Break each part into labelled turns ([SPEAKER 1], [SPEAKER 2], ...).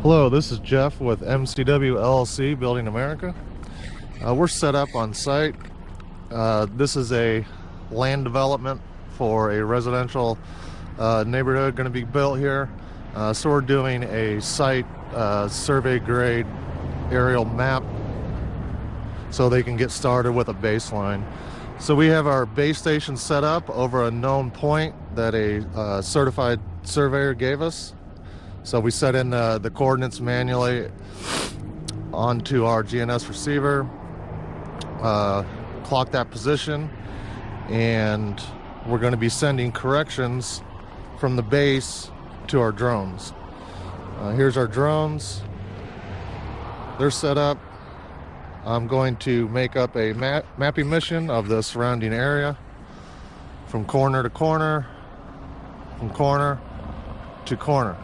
[SPEAKER 1] Hello, this is Jeff with MCW LLC Building America. We're set up on site. This is a land development for a residential neighborhood going to be built here. So we're doing a site survey grade aerial map so they can get started with a baseline. So we have our base station set up over a known point that a certified surveyor gave us. So we set in the coordinates manually onto our GNS receiver, clock that position, and we're going to be sending corrections from the base to our drones. Here's our drones. They're set up. I'm going to make up a mapping mission of the surrounding area from corner to corner, from corner to corner.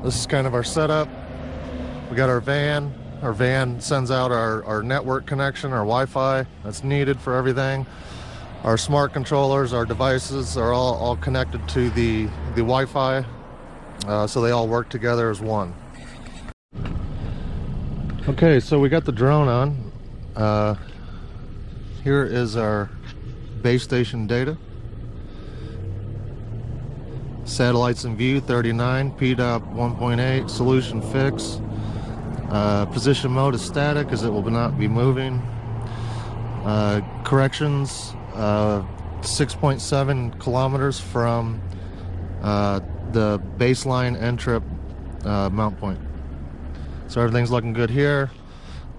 [SPEAKER 1] This is kind of our setup. We got our van. Our van sends out our network connection, our Wi-Fi that's needed for everything. Our smart controllers, our devices are all connected to the Wi-Fi, so they all work together as one. Okay, so we got the drone on. Here is our base station data. Satellites in view 39, PDOP 1.8, solution fix. Position mode is static as it will not be moving. Corrections 6.7 kilometers from the baseline end trip mount point. So everything's looking good here.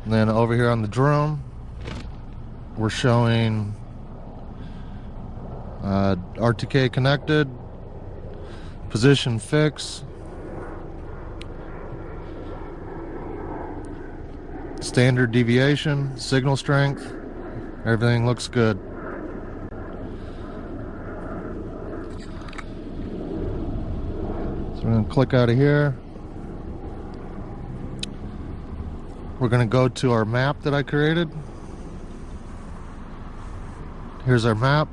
[SPEAKER 1] And then over here on the drone, we're showing RTK connected, position fix, standard deviation, signal strength. Everything looks good. So we're going to click out of here. We're going to go to our map that I created. Here's our map.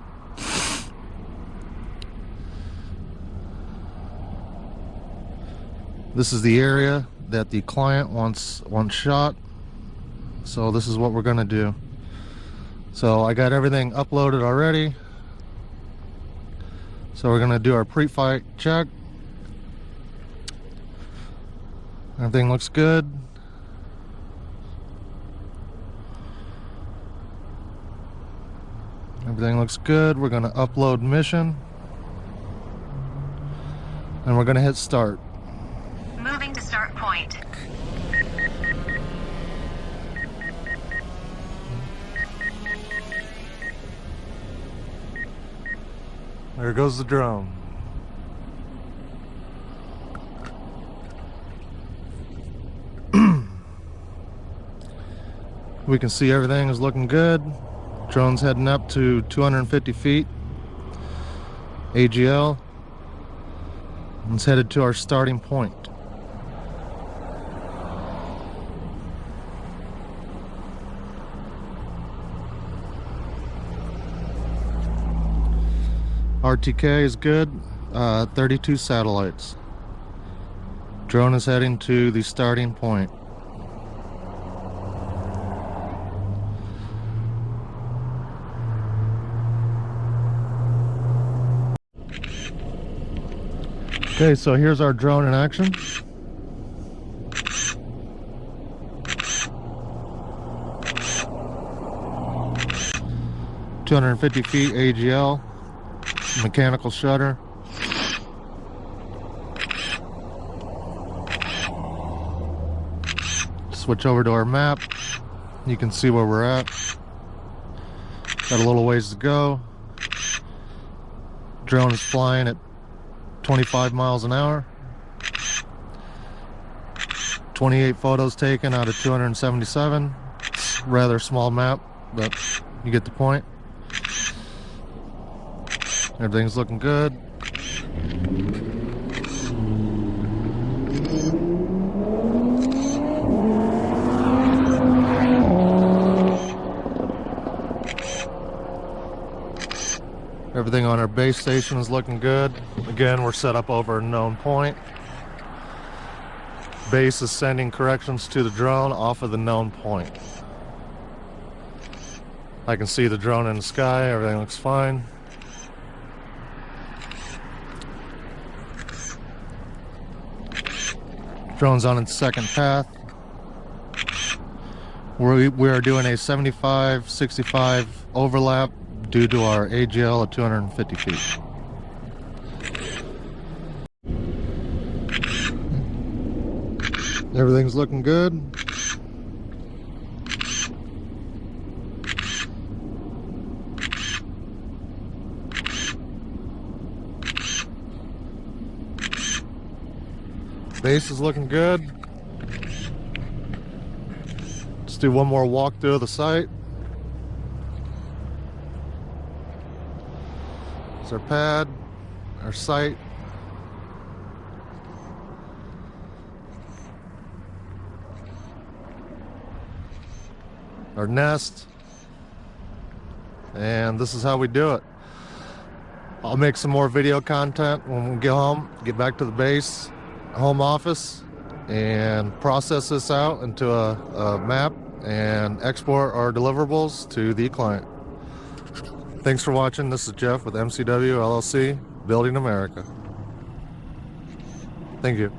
[SPEAKER 1] This is the area that the client wants shot. So this is what we're going to do. So I got everything uploaded already. So we're going to do our pre-flight check. Everything looks good. Everything looks good. We're going to upload mission. And we're going to hit start.
[SPEAKER 2] Moving to start point.
[SPEAKER 1] There goes the drone. We can see everything is looking good. Drone's heading up to 250 feet. AGL. And it's headed to our starting point. RTK is good, 32 satellites. Drone is heading to the starting point. Okay, so here's our drone in action. (250 feet) AGL. Mechanical shutter. Switch over to our map. You can see where we're at. Got a little ways to go. Drone is flying at 25 miles an hour. 28 photos taken out of 277. It's a rather small map, but you get the point. Everything's looking good. Everything on our base station is looking good. Again, we're set up over a known point. base is sending corrections to the drone off of the known point. I can see the drone in the sky, everything looks fine. Drone's on its second path. We are doing a 75-65 overlap due to our AGL of 250 feet. Everything's looking good. Base is looking good. Let's do one more walkthrough of the site. There's our pad, our site. Our nest. And this is how we do it. I'll make some more video content when we get home, get back to the base, home office, and process this out into a map and export our deliverables to the client. Thanks for watching. This is Jeff with MCW LLC, Building America. Thank you.